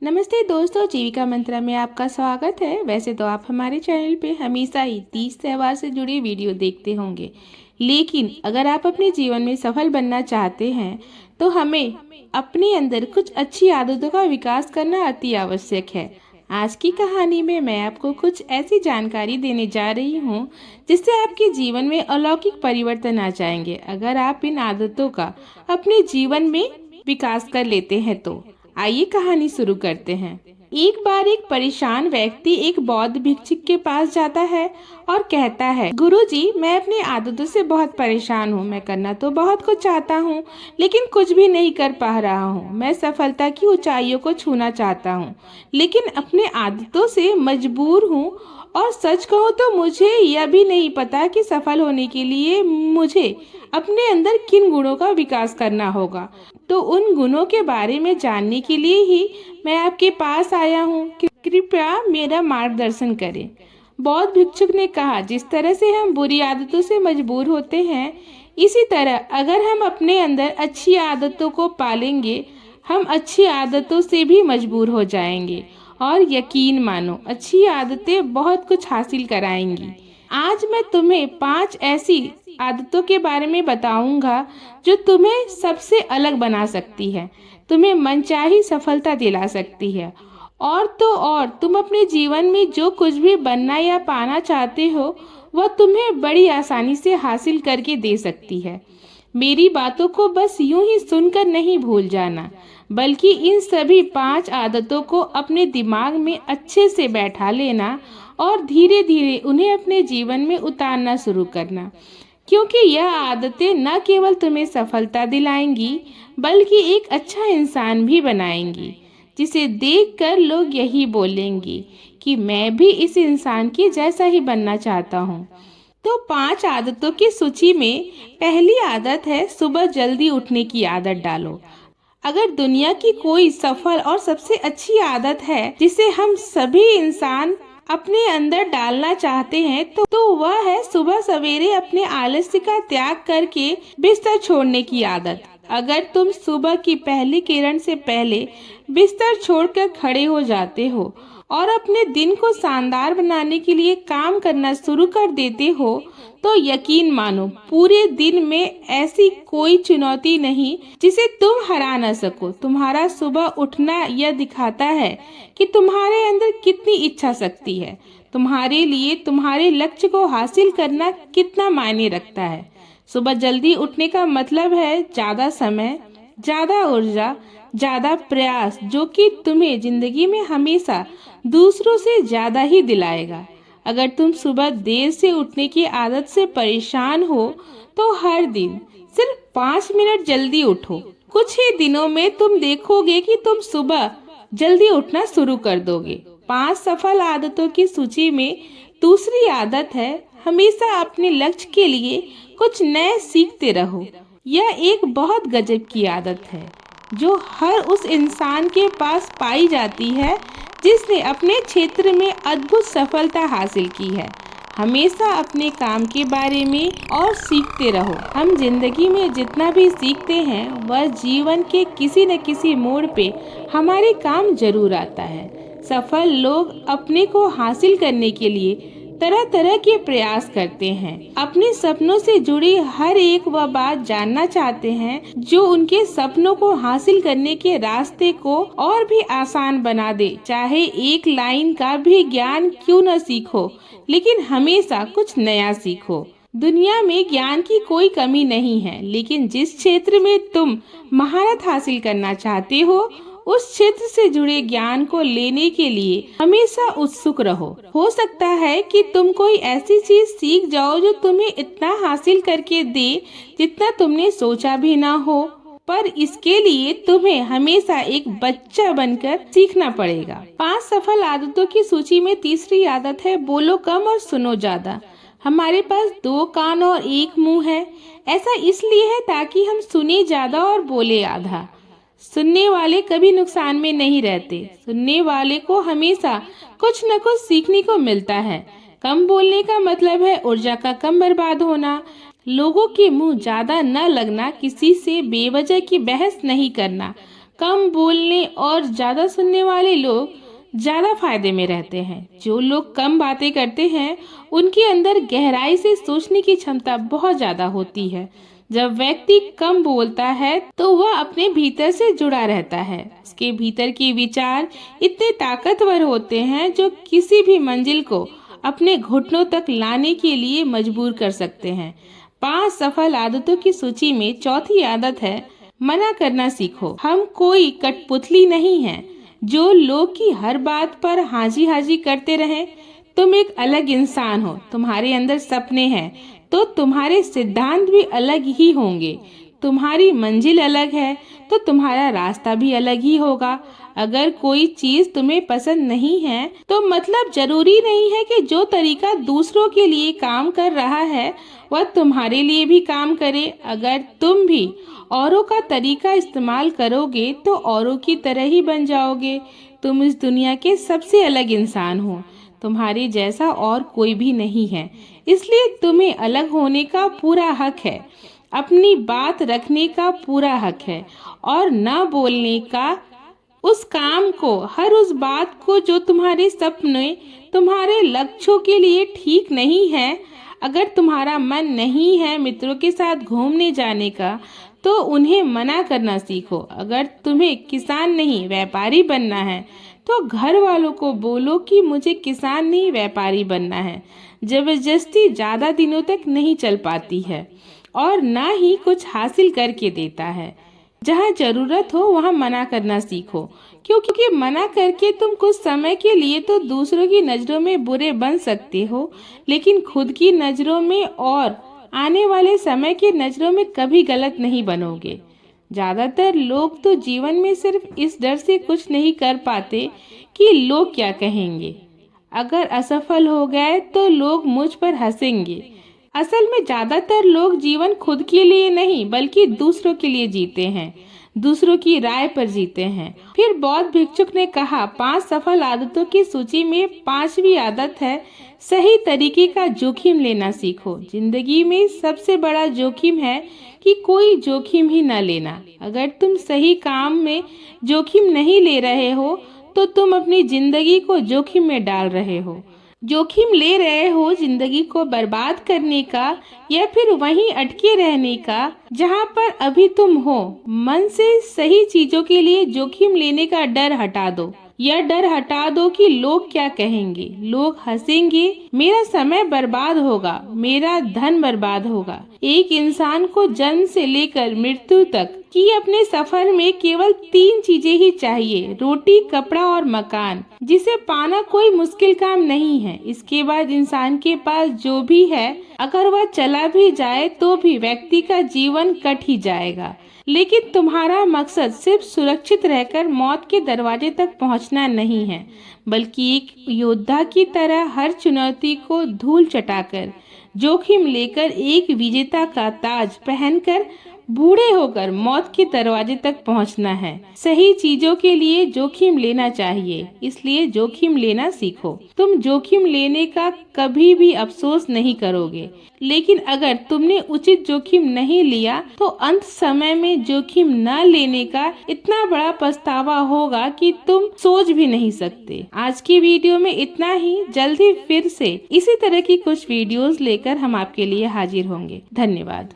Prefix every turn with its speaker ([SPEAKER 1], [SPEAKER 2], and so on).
[SPEAKER 1] नमस्ते दोस्तों, जीविका मंत्रा में आपका स्वागत है। वैसे तो आप हमारे चैनल पे हमेशा ही तीज त्यौहार से जुड़ी वीडियो देखते होंगे, लेकिन अगर आप अपने जीवन में सफल बनना चाहते हैं तो हमें अपने अंदर कुछ अच्छी आदतों का विकास करना अति आवश्यक है। आज की कहानी में मैं आपको कुछ ऐसी जानकारी देने जा रही हूँ जिससे आपके जीवन में अलौकिक परिवर्तन आ जाएंगे, अगर आप इन आदतों का अपने जीवन में विकास कर लेते हैं तो। आइए कहानी शुरू करते हैं। एक बार एक परेशान व्यक्ति एक बौद्ध भिक्षुक के पास जाता है और कहता है, गुरुजी, मैं अपनी आदतों से बहुत परेशान हूँ। मैं करना तो बहुत कुछ चाहता हूँ, लेकिन कुछ भी नहीं कर पा रहा हूँ। मैं सफलता की ऊंचाइयों को छूना चाहता हूँ, लेकिन अपने आदतों से मजबूर हूँ। और सच कहूँ तो मुझे यह भी नहीं पता कि सफल होने के लिए मुझे अपने अंदर किन गुणों का विकास करना होगा। तो उन गुणों के बारे में जानने के लिए ही मैं आपके पास आया हूँ। कृपया मेरा मार्गदर्शन करें। बौद्ध भिक्षुक ने कहा, जिस तरह से हम बुरी आदतों से मजबूर होते हैं, इसी तरह अगर हम अपने अंदर अच्छी आदतों को पालेंगे, हम अच्छी आदतों से भी मजबूर हो जाएंगे। और यकीन मानो, अच्छी आदतें बहुत कुछ हासिल कराएंगी। आज मैं तुम्हें 5 ऐसी आदतों के बारे में बताऊंगा जो तुम्हें सबसे अलग बना सकती है, तुम्हें मनचाही सफलता दिला सकती है। और तो और तुम अपने जीवन में जो कुछ भी बनना या पाना चाहते हो, वह तुम्हें बड़ी आसानी से हासिल करके दे सकती है। मेरी बातों को बस यूं ही सुनकर नहीं भूल जाना, बल्कि इन सभी 5 आदतों को अपने दिमाग में अच्छे से बैठा लेना और धीरे धीरे उन्हें अपने जीवन में उतारना शुरू करना। क्योंकि यह आदतें न केवल तुम्हें सफलता दिलाएंगी, बल्कि एक अच्छा इंसान भी बनाएंगी, जिसे देखकर लोग यही बोलेंगे कि मैं भी इस इंसान के जैसा ही बनना चाहता हूँ। तो 5 आदतों की सूची में पहली आदत है, सुबह जल्दी उठने की आदत डालो। अगर दुनिया की कोई सफल और सबसे अच्छी आदत है जिसे हम सभी इंसान अपने अंदर डालना चाहते हैं, तो वह है सुबह सवेरे अपने आलस्य का त्याग करके बिस्तर छोड़ने की आदत। अगर तुम सुबह की पहली किरण से पहले बिस्तर छोड़कर खड़े हो जाते हो और अपने दिन को शानदार बनाने के लिए काम करना शुरू कर देते हो, तो यकीन मानो, पूरे दिन में ऐसी कोई चुनौती नहीं जिसे तुम हरा न सको। तुम्हारा सुबह उठना यह दिखाता है कि तुम्हारे अंदर कितनी इच्छा शक्ति है, तुम्हारे लिए तुम्हारे लक्ष्य को हासिल करना कितना मायने रखता है। सुबह जल्दी उठने का मतलब है ज्यादा समय, ज्यादा ऊर्जा, ज्यादा प्रयास, जो कि तुम्हें जिंदगी में हमेशा दूसरों से ज्यादा ही दिलाएगा। अगर तुम सुबह देर से उठने की आदत से परेशान हो, तो हर दिन सिर्फ 5 मिनट जल्दी उठो। कुछ ही दिनों में तुम देखोगे कि तुम सुबह जल्दी उठना शुरू कर दोगे। 5 सफल आदतों की सूची में दूसरी आदत है, हमेशा अपने लक्ष्य के लिए कुछ नए सीखते रहो। यह एक बहुत गजब की आदत है जो हर उस इंसान के पास पाई जाती है जिसने अपने क्षेत्र में अद्भुत सफलता हासिल की है। हमेशा अपने काम के बारे में और सीखते रहो। हम जिंदगी में जितना भी सीखते हैं, वह जीवन के किसी न किसी मोड़ पे हमारे काम जरूर आता है। सफल लोग अपने को हासिल करने के लिए तरह तरह के प्रयास करते हैं, अपने सपनों से जुड़ी हर एक वह बात जानना चाहते हैं जो उनके सपनों को हासिल करने के रास्ते को और भी आसान बना दे। चाहे एक लाइन का भी ज्ञान क्यों न सीखो, लेकिन हमेशा कुछ नया सीखो। दुनिया में ज्ञान की कोई कमी नहीं है, लेकिन जिस क्षेत्र में तुम महारत हासिल करना चाहते हो, उस क्षेत्र से जुड़े ज्ञान को लेने के लिए हमेशा उत्सुक रहो। हो सकता है कि तुम कोई ऐसी चीज सीख जाओ जो तुम्हें इतना हासिल करके दे जितना तुमने सोचा भी ना हो, पर इसके लिए तुम्हें हमेशा एक बच्चा बनकर सीखना पड़ेगा। 5 सफल आदतों की सूची में तीसरी आदत है, बोलो कम और सुनो ज्यादा। हमारे पास 2 कान और 1 मुंह है। ऐसा इसलिए है ताकि हम सुने ज्यादा और बोले आधा। सुनने वाले कभी नुकसान में नहीं रहते। सुनने वाले को हमेशा कुछ न कुछ सीखने को मिलता है। कम बोलने का मतलब है ऊर्जा का कम बर्बाद होना, लोगों के मुंह ज्यादा न लगना, किसी से बेवजह की बहस नहीं करना, कम बोलने और ज्यादा सुनने वाले लोग ज्यादा फायदे में रहते हैं। जो लोग कम बातें करते हैं उनके अंदर गहराई से सोचने की क्षमता बहुत ज्यादा होती है। जब व्यक्ति कम बोलता है तो वह अपने भीतर से जुड़ा रहता है। उसके भीतर के विचार इतने ताकतवर होते हैं जो किसी भी मंजिल को अपने घुटनों तक लाने के लिए मजबूर कर सकते हैं। 5 सफल आदतों की सूची में चौथी आदत है मना करना सीखो। हम कोई कठपुतली नहीं है जो लोग की हर बात पर हाजी हाजी करते रहें। तुम एक अलग इंसान हो, तुम्हारे अंदर सपने हैं तो तुम्हारे सिद्धांत भी अलग ही होंगे। तुम्हारी मंजिल अलग है तो तुम्हारा रास्ता भी अलग ही होगा। अगर कोई चीज तुम्हें पसंद नहीं है तो मतलब जरूरी नहीं है कि जो तरीका दूसरों के लिए काम कर रहा है वह तुम्हारे लिए भी काम करे। अगर तुम भी औरों का तरीका इस्तेमाल करोगे तो औरों की तरह ही बन जाओगे। तुम इस दुनिया के सबसे अलग इंसान हो, तुम्हारे जैसा और कोई भी नहीं है, इसलिए तुम्हें अलग होने का पूरा हक है, अपनी बात रखने का पूरा हक है और न बोलने का उस काम को, हर उस बात को जो तुम्हारे सपने, तुम्हारे लक्ष्यों के लिए ठीक नहीं है। अगर तुम्हारा मन नहीं है मित्रों के साथ घूमने जाने का तो उन्हें मना करना सीखो। अगर तुम्हें किसान नहीं व्यापारी बनना है तो घर वालों को बोलो कि मुझे किसान नहीं व्यापारी बनना है। जबरदस्ती ज्यादा दिनों तक नहीं चल पाती है और ना ही कुछ हासिल करके देता है। जहाँ जरूरत हो वहाँ मना करना सीखो, क्योंकि मना करके तुम कुछ समय के लिए तो दूसरों की नजरों में बुरे बन सकते हो, लेकिन खुद की नजरों में और आने वाले समय की नजरों में कभी गलत नहीं बनोगे। ज्यादातर लोग तो जीवन में सिर्फ इस डर से कुछ नहीं कर पाते कि लोग क्या कहेंगे। अगर असफल हो गए तो लोग मुझ पर हंसेंगे। असल में ज्यादातर लोग जीवन खुद के लिए नहीं बल्कि दूसरों के लिए जीते हैं, दूसरों की राय पर जीते हैं। फिर बौद्ध भिक्षुक ने कहा, 5 सफल आदतों की सूची में 5वीं आदत है सही तरीके का जोखिम लेना सीखो। जिंदगी में सबसे बड़ा जोखिम है कि कोई जोखिम ही न लेना। अगर तुम सही काम में जोखिम नहीं ले रहे हो तो तुम अपनी जिंदगी को जोखिम में डाल रहे हो। जोखिम ले रहे हो जिंदगी को बर्बाद करने का या फिर वहीं अटके रहने का जहां पर अभी तुम हो। मन से सही चीजों के लिए जोखिम लेने का डर हटा दो। यह डर हटा दो कि लोग क्या कहेंगे, लोग हंसेंगे, मेरा समय बर्बाद होगा, मेरा धन बर्बाद होगा। एक इंसान को जन्म से लेकर मृत्यु तक की अपने सफर में केवल 3 चीजें ही चाहिए, रोटी, कपड़ा और मकान, जिसे पाना कोई मुश्किल काम नहीं है। इसके बाद इंसान के पास जो भी है अगर वह चला भी जाए तो भी व्यक्ति का जीवन कट ही जाएगा। लेकिन तुम्हारा मकसद सिर्फ सुरक्षित रहकर मौत के दरवाजे तक पहुंचना नहीं है, बल्कि एक योद्धा की तरह हर चुनौती को धूल चटाकर, जोखिम लेकर, एक विजेता का ताज पहनकर, बूढ़े होकर मौत के दरवाजे तक पहुंचना है। सही चीजों के लिए जोखिम लेना चाहिए, इसलिए जोखिम लेना सीखो। तुम जोखिम लेने का कभी भी अफसोस नहीं करोगे, लेकिन अगर तुमने उचित जोखिम नहीं लिया तो अंत समय में जोखिम न लेने का इतना बड़ा पछतावा होगा कि तुम सोच भी नहीं सकते। आज की वीडियो में इतना ही। जल्दी फिर से इसी तरह की कुछ वीडियोस लेकर हम आपके लिए हाजिर होंगे। धन्यवाद।